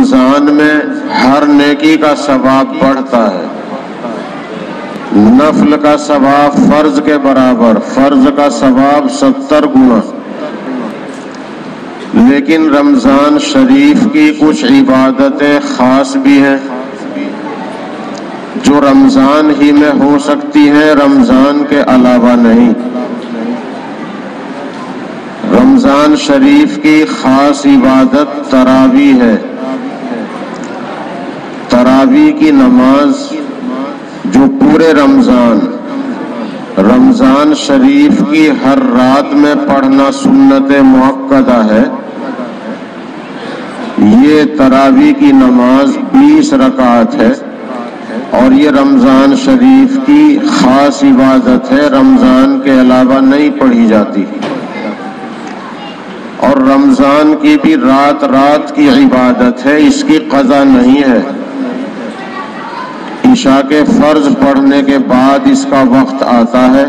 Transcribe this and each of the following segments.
رمضان میں ہر نیکی کا ثواب بڑھتا ہے. نفل کا ثواب فرض کے برابر، فرض کا ثواب 70 گنا. لیکن رمضان شریف کی کچھ عبادتیں خاص بھی ہیں جو رمضان ہی میں ہو سکتی ہیں، رمضان کے علاوہ نہیں. رمضان شریف کی خاص عبادت تراویح ہے. تراویح کی نماز جو پورے رمضان شریف کی ہر رات میں پڑھنا سنت مؤکدہ ہے. یہ تراویح کی نماز 20 رکعت ہے اور یہ رمضان شریف کی خاص عبادت ہے، رمضان کے علاوہ نہیں پڑھی جاتی. اور رمضان کی بھی رات رات کی عبادت ہے، اس کی قضا نہیں ہے. عشاء کے فرض پڑھنے کے بعد اس کا وقت آتا ہے.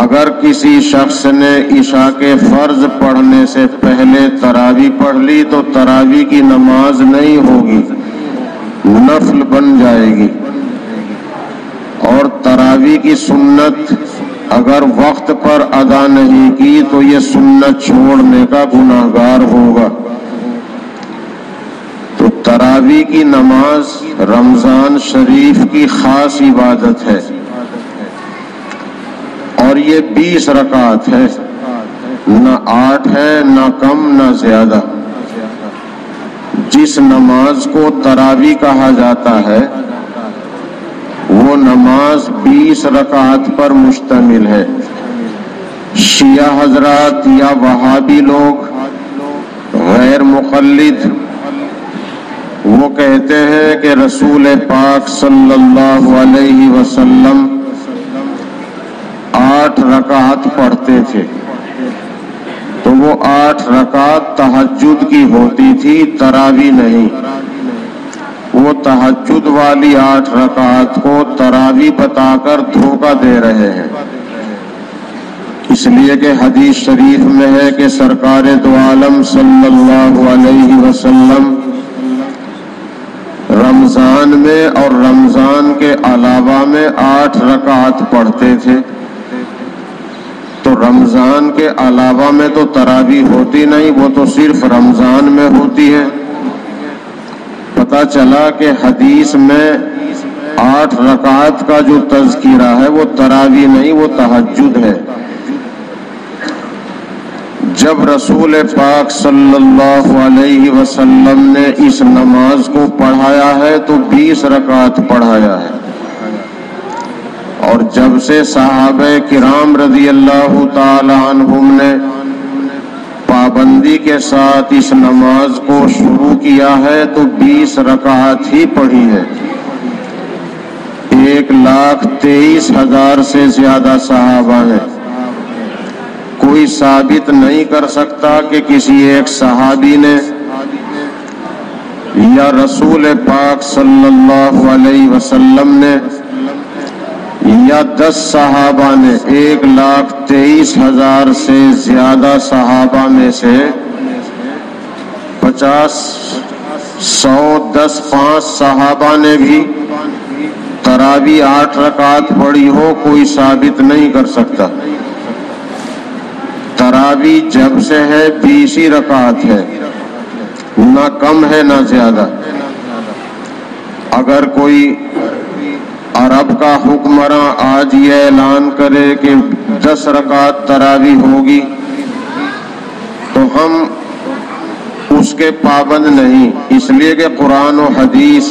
اگر کسی شخص نے عشاء کے فرض پڑھنے سے پہلے تراویح پڑھ لی تو تراویح کی نماز نہیں ہوگی، نفل بن جائے گی. اور تراویح کی سنت اگر وقت پر ادا نہیں کی تو یہ سنت چھوڑنے کا گناہگار ہوگا. تو تراویح کی نماز رمضان شریف کی خاص عبادت ہے اور یہ 20 رکعت ہے، نہ 8 ہے نہ کم نہ زیادہ. جس نماز کو تراویح کہا جاتا ہے وہ نماز 20 رکعت پر مشتمل ہے. شیعہ حضرات یا وہابی لوگ غیر مقلد وہ کہتے ہیں کہ رسول پاک صلی اللہ علیہ وسلم 8 رکعت پڑھتے تھے، تو وہ 8 رکعت تہجد کی ہوتی تھی، تراویح نہیں. وہ تہجد والی 8 رکعت کو تراویح بتا کر دھوکہ دے رہے ہیں. اس لیے کہ حدیث شریف میں ہے کہ سرکار دو عالم صلی اللہ علیہ وسلم رمضان میں اور رمضان کے علاوہ میں 8 رکعت پڑھتے تھے. تو رمضان کے علاوہ میں تو تراویح ہوتی نہیں، وہ تو صرف رمضان میں ہوتی ہے. پتہ چلا کہ حدیث میں 8 رکعت کا جو تذکرہ ہے وہ تراویح نہیں، وہ تہجد ہے. جب رسول پاک صلی اللہ علیہ وسلم نے اس نماز کو پڑھایا ہے تو 20 رکعت پڑھایا ہے. اور جب سے صحابہ کرام رضی اللہ تعالی عنہم نے پابندی کے ساتھ اس نماز کو شروع کیا ہے تو 20 رکعت ہی پڑھی ہے. 1,23,000 سے زیادہ صحابہ ہیں. کوئی ثابت نہیں کر سکتا کہ کسی ایک صحابی نے یا رسول پاک صلی اللہ علیہ وسلم نے یا 10 صحابہ نے 1,23,000 سے زیادہ صحابہ میں سے 50 100 10 5 صحابہ نے بھی تراویح 8 رکعت پڑھی ہو، کوئی ثابت نہیں کر سکتا. تراویح جب سے ہے 20 ہی رکعت ہے، نہ کم ہے نہ زیادہ. اگر کوئی عرب کا حکمراں آج یہ اعلان کرے کہ 10 رکعت تراویح ہوگی تو ہم اس کے پابند نہیں، اس لیے کہ قرآن و حدیث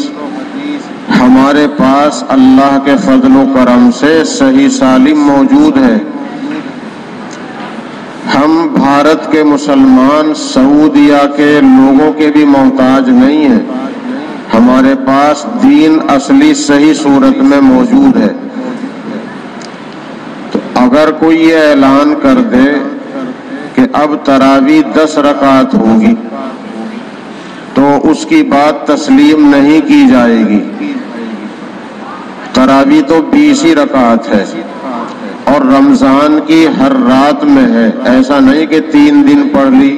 ہمارے پاس اللہ کے فضل و کرم سے صحیح سالم موجود ہے. ہم بھارت کے مسلمان سعودیہ کے لوگوں کے بھی محتاج نہیں ہیں، ہمارے پاس دین اصلی صحیح صورت میں موجود ہے. تو اگر کوئی یہ اعلان کر دے کہ اب تراویح 10 رکعت ہوگی تو اس کی بات تسلیم نہیں کی جائے گی. تراویح تو 20 ہی رکعت ہے اور رمضان کی ہر رات میں ہے. ایسا نہیں کہ 3 دن پڑھ لی،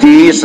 30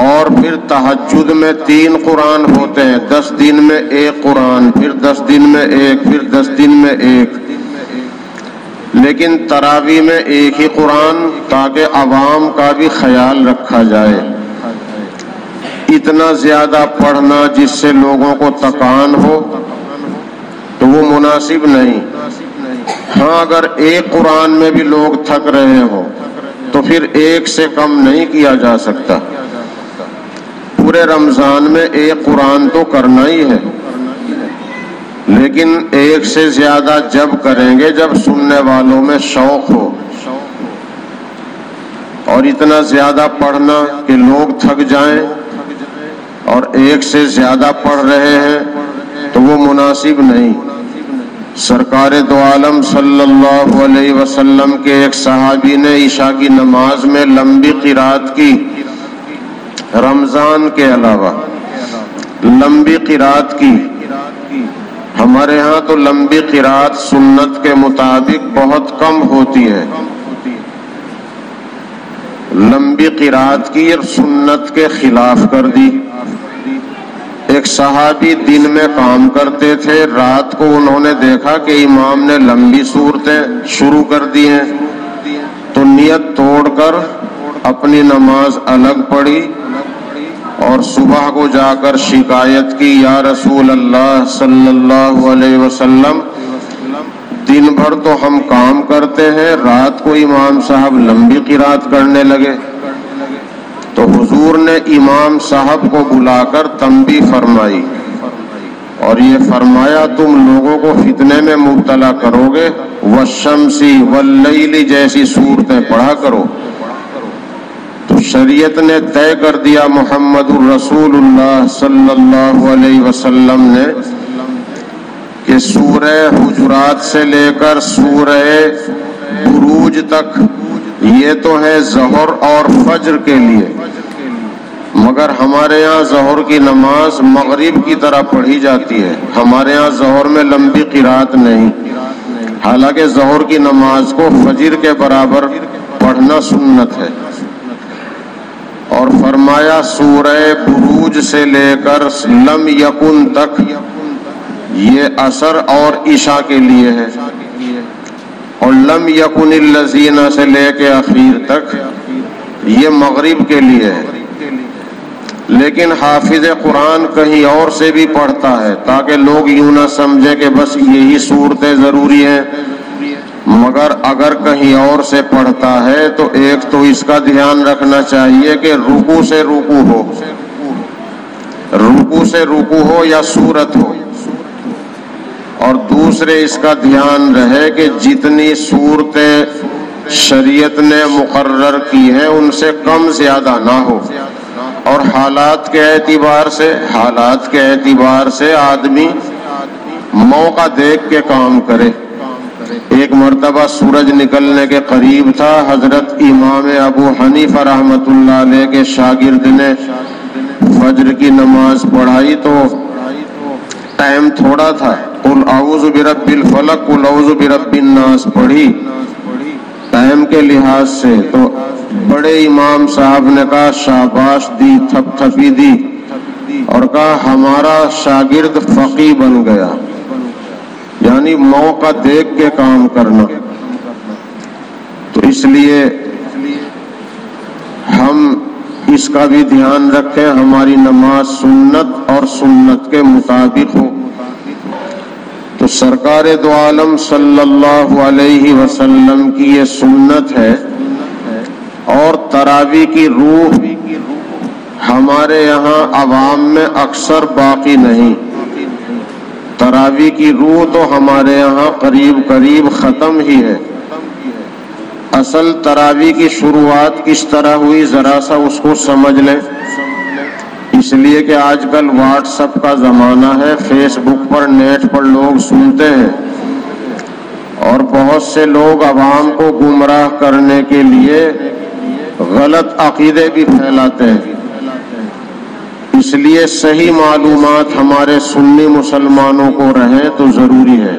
اور پھر تہجد میں 3 قرآن ہوتے ہیں، 10 دن میں 1 قرآن، پھر 10 دن میں 1، پھر 10 دن میں 1، لیکن تراویح میں 1 ہی قرآن، تاکہ عوام کا بھی خیال رکھا جائے۔ اتنا زیادہ پڑھنا جس سے لوگوں کو تکان ہو تو وہ مناسب نہیں۔ ہاں اگر 1 قرآن میں بھی لوگ تھک رہے ہوں تو پھر 1 سے کم نہیں کیا جا سکتا۔ پورے رمضان میں 1 قرآن تو کرنا ہی ہے، لیکن 1 سے زیادہ جب کریں گے جب سننے والوں میں شوق ہو، اور اتنا زیادہ پڑھنا کہ لوگ تھک جائیں اور 1 سے زیادہ پڑھ رہے ہیں تو وہ مناسب نہیں۔ سرکار دو عالم صلی اللہ علیہ وسلم کے ایک صحابی نے عشاء کی نماز میں لمبی قرات کی، رمضان کے علاوہ لمبی قرات کی۔ ہمارے ہاں تو لمبی قرات سنت کے مطابق بہت کم ہوتی ہے، لمبی قرات کی اور سنت کے خلاف کر دی۔ ایک صحابی دن میں کام کرتے تھے، رات کو انہوں نے دیکھا کہ امام نے لمبی صورتیں شروع کر دی ہیں، تو نیت توڑ کر اپنی نماز الگ پڑھی اور صبح کو جا کر شکایت کی، یا رسول اللہ صلی اللہ علیہ وسلم، دن بھر تو ہم کام کرتے ہیں، رات کو امام صاحب لمبی قرات کرنے لگے۔ تو حضور نے امام صاحب کو بلا کر تنبیہ فرمائی اور یہ فرمایا، تم لوگوں کو فتنے میں مبتلا کرو گے، والشمس واللیل جیسی صورتیں پڑھا کرو۔ تو شریعت نے طے کر دیا، محمد الرسول اللہ صلی اللہ علیہ وسلم نے، کہ سورہ حجرات سے لے کر سورہ بروج تک یہ تو ہے ظہر اور فجر کے لیے، مگر ہمارے ہاں ظہر کی نماز مغرب کی طرح پڑھی جاتی ہے، ہمارے ہاں ظہر میں لمبی قرات نہیں، حالانکہ ظہر کی نماز کو فجر کے برابر پڑھنا سنت ہے۔ اور فرمایا سورہ بروج سے لے کر لم یکن تک یہ عصر اور عشاء کے لیے ہے، اور لم یکن الذین سے لے کے اخیر تک یہ مغرب کے لیے ہے۔ لیکن حافظ قرآن کہیں اور سے بھی پڑھتا ہے، تاکہ لوگ یوں نہ سمجھے کہ بس یہی صورتیں ضروری ہیں، مگر اگر کہیں اور سے پڑھتا ہے تو ایک تو اس کا دھیان رکھنا چاہیے کہ رکوع سے رکوع ہو، رکوع سے رکوع ہو یا سورت ہو، اور دوسرے اس کا دھیان رہے کہ جتنی صورتیں شریعت نے مقرر کی ہیں ان سے کم زیادہ نہ ہو، اور حالات کے اعتبار سے آدمی موقع دیکھ کے کام کرے۔ ایک مرتبہ سورج نکلنے کے قریب تھا، حضرت امام ابو حنیفہ رحمۃ اللہ علیہ کے شاگرد نے فجر کی نماز پڑھائی تو ٹائم تھوڑا تھا، قل اعوذ برب الفلق قل اعوذ برب الناس پڑھی ٹائم کے لحاظ سے، تو بڑے امام صاحب نے کہا شاباش دی، تھپ تھپی دی، اور کہا ہمارا شاگرد فقیہ بن گیا، یعنی موقع دیکھ کے کام کرنا۔ تو اس لیے ہم اس کا بھی دھیان رکھیں، ہماری نماز سنت اور سنت کے مطابق ہو۔ تو سرکار دو عالم صلی اللہ علیہ وسلم کی یہ سنت ہے، اور تراویح کی روح ہمارے یہاں عوام میں اکثر باقی نہیں، تراویح کی روح تو ہمارے یہاں قریب قریب ختم ہی ہے۔ اصل تراویح کی شروعات کس طرح ہوئی ذرا سا اس کو سمجھ لیں، اس لیے کہ آج کل واٹس ایپ کا زمانہ ہے، فیس بک پر نیٹ پر لوگ سنتے ہیں، اور بہت سے لوگ عوام کو گمراہ کرنے کے لیے غلط عقیدے بھی پھیلاتے ہیں۔ اس لیے صحیح معلومات ہمارے سنی مسلمانوں کو رہیں تو ضروری ہے۔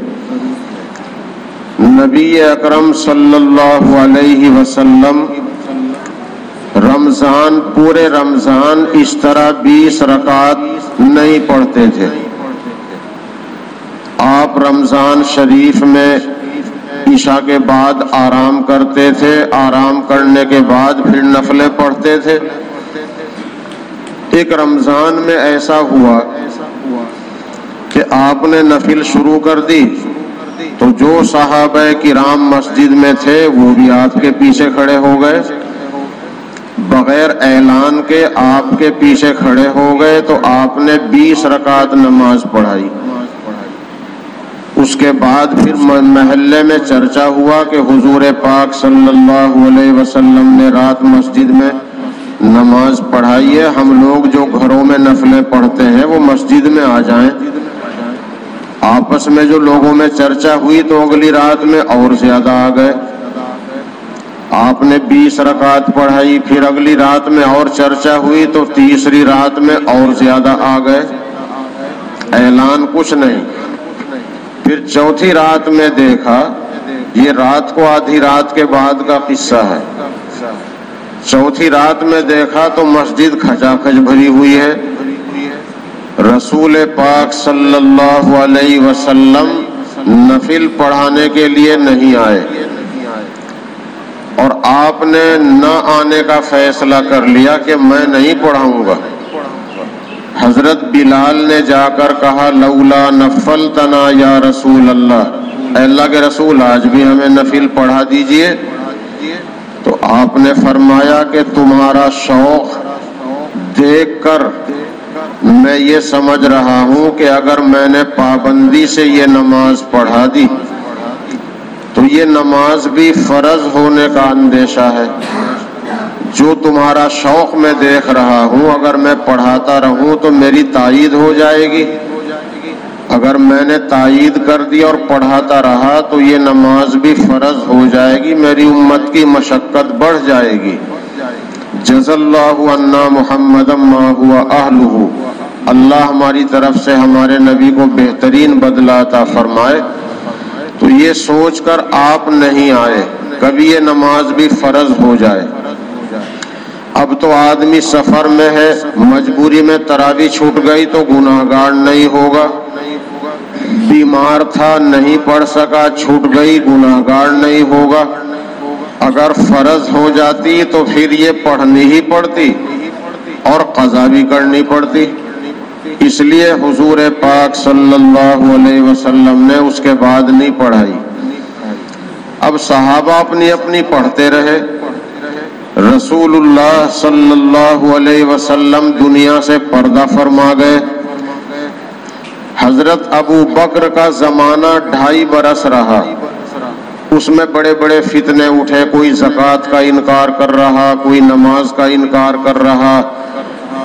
نبی اکرم صلی اللہ علیہ وسلم رمضان پورے رمضان اس طرح 20 رکعت نہیں پڑھتے تھے. آپ رمضان شریف میں عشاء کے بعد آرام کرتے تھے، آرام کرنے کے بعد پھر نفلیں پڑھتے تھے. ایک رمضان میں ایسا ہوا کہ آپ نے نفل شروع کر دی تو جو صحابہ کرام مسجد میں تھے وہ بھی آپ کے پیچھے کھڑے ہو گئے، بغیر اعلان کے آپ کے پیچھے کھڑے ہو گئے تو آپ نے 20 رکعت نماز پڑھائی. اس کے بعد پھر محلے میں چرچا ہوا کہ حضور پاک صلی اللہ علیہ وسلم نے رات مسجد میں نماز پڑھائی ہے، ہم لوگ جو گھروں میں نفلیں پڑھتے ہیں وہ مسجد میں آ جائیں. آپس میں جو لوگوں میں چرچا ہوئی تو اگلی رات میں اور زیادہ آ گئے. آپ نے 20 رکعت پڑھائی، پھر اگلی رات میں اور چرچا ہوئی تو تیسری رات میں اور زیادہ آ گئے. اعلان کچھ نہیں. پھر چوتھی رات میں دیکھا، یہ رات کو آدھی رات کے بعد کا قصہ ہے. چوتھی رات میں دیکھا تو مسجد کھچا کھچ بھری ہوئی ہے. رسول پاک صلی اللہ علیہ وسلم نفل پڑھانے کے لیے نہیں آئے اور آپ نے نہ آنے کا فیصلہ کر لیا کہ میں نہیں پڑھاؤں گا. حضرت بلال نے جا کر کہا لولا نفلتنا یا رسول اللہ، اے اللہ کے رسول آج بھی ہمیں نفل پڑھا دیجئے. تو آپ نے فرمایا کہ تمہارا شوق دیکھ کر میں یہ سمجھ رہا ہوں کہ اگر میں نے پابندی سے یہ نماز پڑھا دی تو یہ نماز بھی فرض ہونے کا اندیشہ ہے. جو تمہارا شوق میں دیکھ رہا ہوں اگر میں پڑھاتا رہوں تو میری تائید ہو جائے گی. اگر میں نے تائید کر دی اور پڑھاتا رہا تو یہ نماز بھی فرض ہو جائے گی، میری امت کی مشقت بڑھ جائے گی. جزا اللہ عنا محمد ما ہوا اہلہ، اللہ ہماری طرف سے ہمارے نبی کو بہترین بدلہ عطا فرمائے. تو یہ سوچ کر آپ نہیں آئے کبھی یہ نماز بھی فرض ہو جائے. اب تو آدمی سفر میں ہے، مجبوری میں تراویح چھوٹ گئی تو گناہگار نہیں ہوگا. بیمار تھا نہیں پڑھ سکا، چھوٹ گئی، گناہگار نہیں ہوگا. اگر فرض ہو جاتی تو پھر یہ پڑھنی ہی پڑتی اور قضا بھی کرنی پڑتی. اس لیے حضور پاک صلی اللہ علیہ وسلم نے اس کے بعد نہیں پڑھائی. اب صحابہ اپنی اپنی پڑھتے رہے. رسول اللہ صلی اللہ علیہ وسلم دنیا سے پردہ فرما گئے. حضرت ابو بکر کا زمانہ 2.5 برس رہا. اس میں بڑے بڑے فتنے اٹھے، کوئی زکوٰۃ کا انکار کر رہا، کوئی نماز کا انکار کر رہا،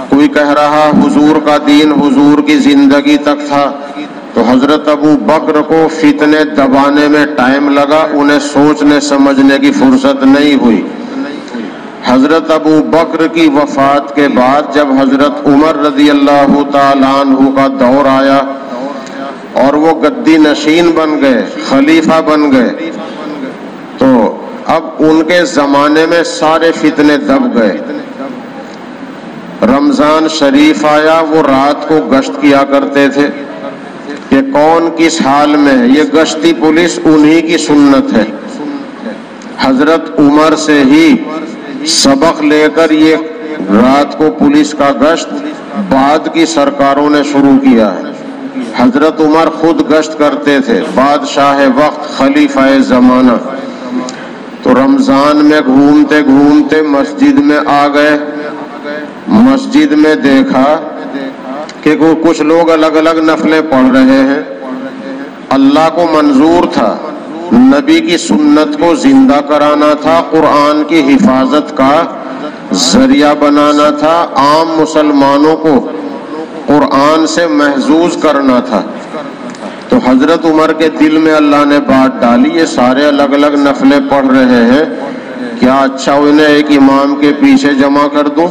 کوئی کہہ رہا حضور کا دین حضور کی زندگی تک تھا. تو حضرت ابو بکر کو فتنے دبانے میں ٹائم لگا، انہیں سوچنے سمجھنے کی فرصت نہیں ہوئی. حضرت ابو بکر کی وفات کے بعد جب حضرت عمر رضی اللہ تعالیٰ عنہ کا دور آیا اور وہ گدی نشین بن گئے، خلیفہ بن گئے، تو اب ان کے زمانے میں سارے فتنے دب گئے. رمضان شریف آیا، وہ رات کو گشت کیا کرتے تھے کہ کون کس حال میں ہے. یہ گشتی پولیس انہی کی سنت ہے. حضرت عمر سے ہی سبق لے کر یہ رات کو پولیس کا گشت بعد کی سرکاروں نے شروع کیا ہے. حضرت عمر خود گشت کرتے تھے، بادشاہ وقت، خلیفہ زمانہ. تو رمضان میں گھومتے گھومتے مسجد میں آ گئے. مسجد میں دیکھا کہ کچھ لوگ الگ الگ نفلیں پڑھ رہے ہیں. اللہ کو منظور تھا، نبی کی سنت کو زندہ کرانا تھا، قرآن کی حفاظت کا ذریعہ بنانا تھا، عام مسلمانوں کو قرآن سے محظوظ کرنا تھا. تو حضرت عمر کے دل میں اللہ نے بات ڈالی، یہ سارے الگ الگ نفلیں پڑھ رہے ہیں، کیا اچھا انہیں ایک امام کے پیچھے جمع کر دوں.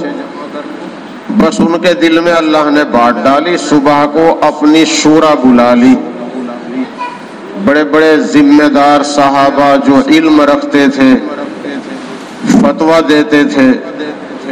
بس ان کے دل میں اللہ نے بات ڈالی. صبح کو اپنی شورا بلا لی. بڑے بڑے ذمہ دار صحابہ جو علم رکھتے تھے، فتویٰ دیتے تھے،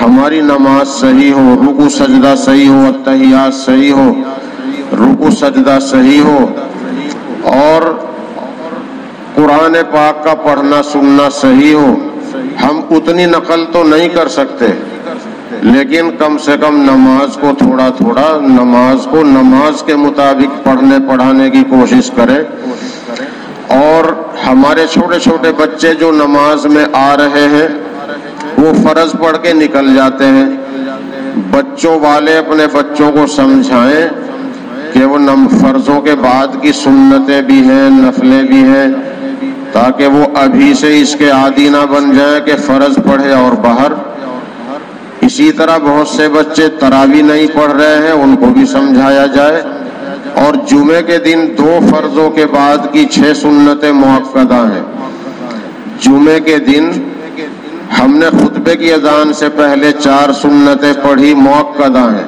ہماری نماز صحیح ہو، رکوع سجدہ صحیح ہو، التحیات صحیح ہو، رکوع سجدہ صحیح ہو، اور قرآن پاک کا پڑھنا سننا صحیح ہو. ہم اتنی نقل تو نہیں کر سکتے، لیکن کم سے کم نماز کو تھوڑا تھوڑا نماز کے مطابق پڑھنے پڑھانے کی کوشش کریں. اور ہمارے چھوٹے چھوٹے بچے جو نماز میں آ رہے ہیں وہ فرض پڑھ کے نکل جاتے ہیں. بچوں والے اپنے بچوں کو سمجھائیں کہ وہ فرضوں کے بعد کی سنتیں بھی ہیں، نفلیں بھی ہیں، تاکہ وہ ابھی سے اس کے عادی نہ بن جائیں کہ فرض پڑھے اور باہر. اسی طرح بہت سے بچے تراویح نہیں پڑھ رہے ہیں، ان کو بھی سمجھایا جائے. اور جمعے کے دن 2 فرضوں کے بعد کی 6 سنتیں مؤکدہ ہیں. جمعے کے دن ہم نے خطبے کی اذان سے پہلے 4 سنتیں پڑھی، مؤکدہ ہیں،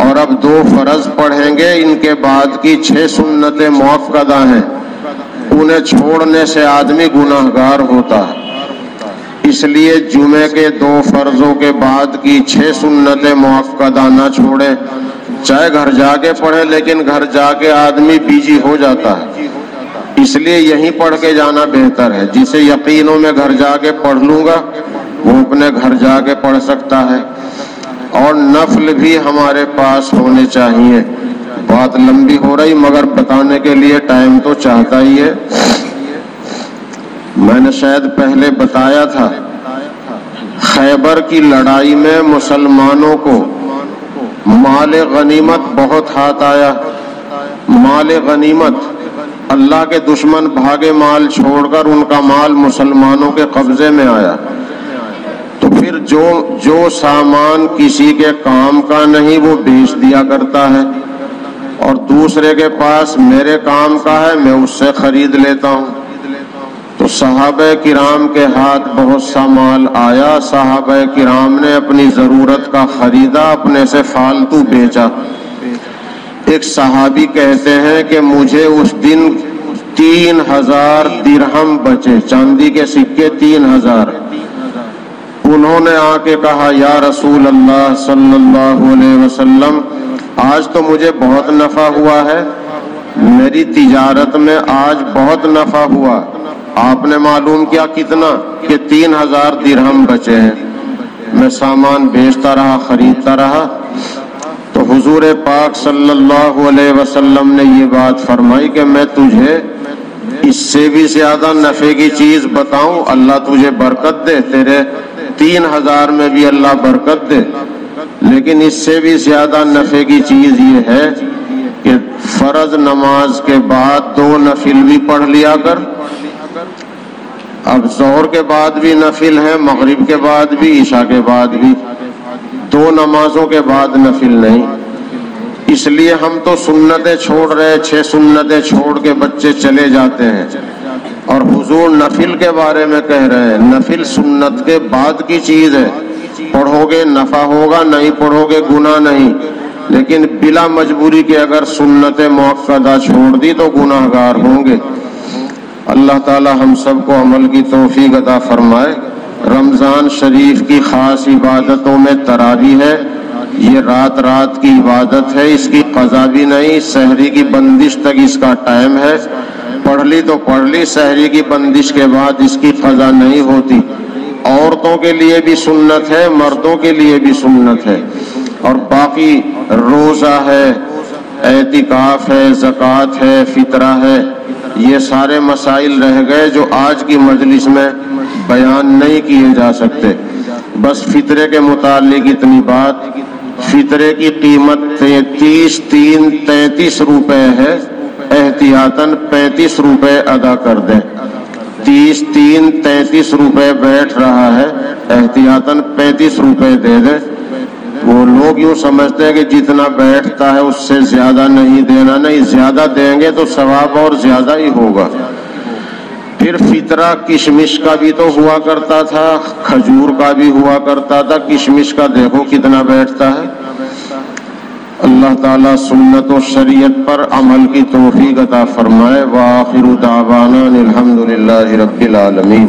اور اب 2 فرض پڑھیں گے. ان کے بعد کی 6 سنتیں مؤکدہ ہیں. انہیں چھوڑنے سے آدمی گناہگار ہوتا ہے. اس لیے جمعے کے 2 فرضوں کے بعد کی 6 سنتیں مؤکدہ نہ چھوڑیں. چاہے گھر جا کے پڑھے، لیکن گھر جا کے آدمی بیجی ہو جاتا ہے، اس لیے یہیں پڑھ کے جانا بہتر ہے. جسے یقین ہو میں گھر جا کے پڑھ لوں گا، وہ اپنے گھر جا کے پڑھ سکتا ہے. اور نفل بھی ہمارے پاس ہونے چاہیے. بات لمبی ہو رہی مگر بتانے کے لیے ٹائم تو چاہتا ہی ہے. میں نے شاید پہلے بتایا تھا، خیبر کی لڑائی میں مسلمانوں کو مال غنیمت بہت ہاتھ آیا. مال غنیمت، اللہ کے دشمن بھاگے مال چھوڑ کر، ان کا مال مسلمانوں کے قبضے میں آیا. تو پھر جو سامان کسی کے کام کا نہیں وہ بیچ دیا کرتا ہے، اور دوسرے کے پاس میرے کام کا ہے میں اس سے خرید لیتا ہوں. تو صحابہ کرام کے ہاتھ بہت سا مال آیا. صحابہ کرام نے اپنی ضرورت کا خریدا، اپنے سے فالتو بیچا. ایک صحابی کہتے ہیں کہ مجھے اس دن 3000 درہم بچے، چاندی کے سکے 3000. انہوں نے آ کے کہا، یا رسول اللہ صلی اللہ علیہ وسلم، آج تو مجھے بہت نفع ہوا ہے، میری تجارت میں آج بہت نفع ہوا. آپ نے معلوم کیا کتنا؟ کہ 3000 درہم بچے ہیں. میں سامان بیچتا رہا، خریدتا رہا. تو حضور پاک صلی اللہ علیہ وسلم نے یہ بات فرمائی کہ میں تجھے اس سے بھی زیادہ نفع کی چیز بتاؤں، اللہ تجھے برکت دے، تیرے 3000 میں بھی اللہ برکت دے. لیکن اس سے بھی زیادہ نفع کی چیز یہ ہے کہ فرض نماز کے بعد 2 نفل بھی پڑھ لیا کر. اب ظہر کے بعد بھی نفل ہے، مغرب کے بعد بھی، عشاء کے بعد بھی، 2 نمازوں کے بعد نفل نہیں. اس لیے ہم تو سنتیں چھوڑ رہے، 6 سنتیں چھوڑ کے بچے چلے جاتے ہیں. اور حضور نفل کے بارے میں کہہ رہے ہیں، نفل سنت کے بعد کی چیز ہے. پڑھو گے نفع ہوگا، نہیں پڑھو گے گناہ نہیں. لیکن بلا مجبوری کے اگر سنت مؤکدہ چھوڑ دی تو گناہگار ہوں گے. اللہ تعالی ہم سب کو عمل کی توفیق عطا فرمائے. رمضان شریف کی خاص عبادتوں میں تراویح ہے. یہ رات رات کی عبادت ہے، اس کی قضا بھی نہیں. سحری کی بندش تک اس کا ٹائم ہے. پڑھ لی تو پڑھ لی، سحری کی بندش کے بعد اس کی قضا نہیں ہوتی. عورتوں کے لیے بھی سنت ہے، مردوں کے لیے بھی سنت ہے. اور باقی روزہ ہے، اعتکاف ہے، زکوٰۃ ہے، فطرہ ہے، یہ سارے مسائل رہ گئے جو آج کی مجلس میں بیان نہیں کیے جا سکتے. بس فطرے کے متعلق اتنی بات، فطرے کی قیمت 33 روپے ہے. احتیاطاً 35 روپے ادا کر دیں. 33 روپے بیٹھ رہا ہے، احتیاطاً 35 روپے دے دیں. وہ لوگ یوں سمجھتے ہیں کہ جتنا بیٹھتا ہے اس سے زیادہ نہیں دینا. نہیں، زیادہ دیں گے تو ثواب اور زیادہ ہی ہوگا. پھر فطرہ کشمش کا بھی تو ہوا کرتا تھا، کھجور کا بھی ہوا کرتا تھا. کشمش کا دیکھو کتنا بیٹھتا ہے. اللہ تعالیٰ سنت و شریعت پر عمل کی توفیق عطا فرمائے. وآخر دعوانا الحمد للہ رب العالمین.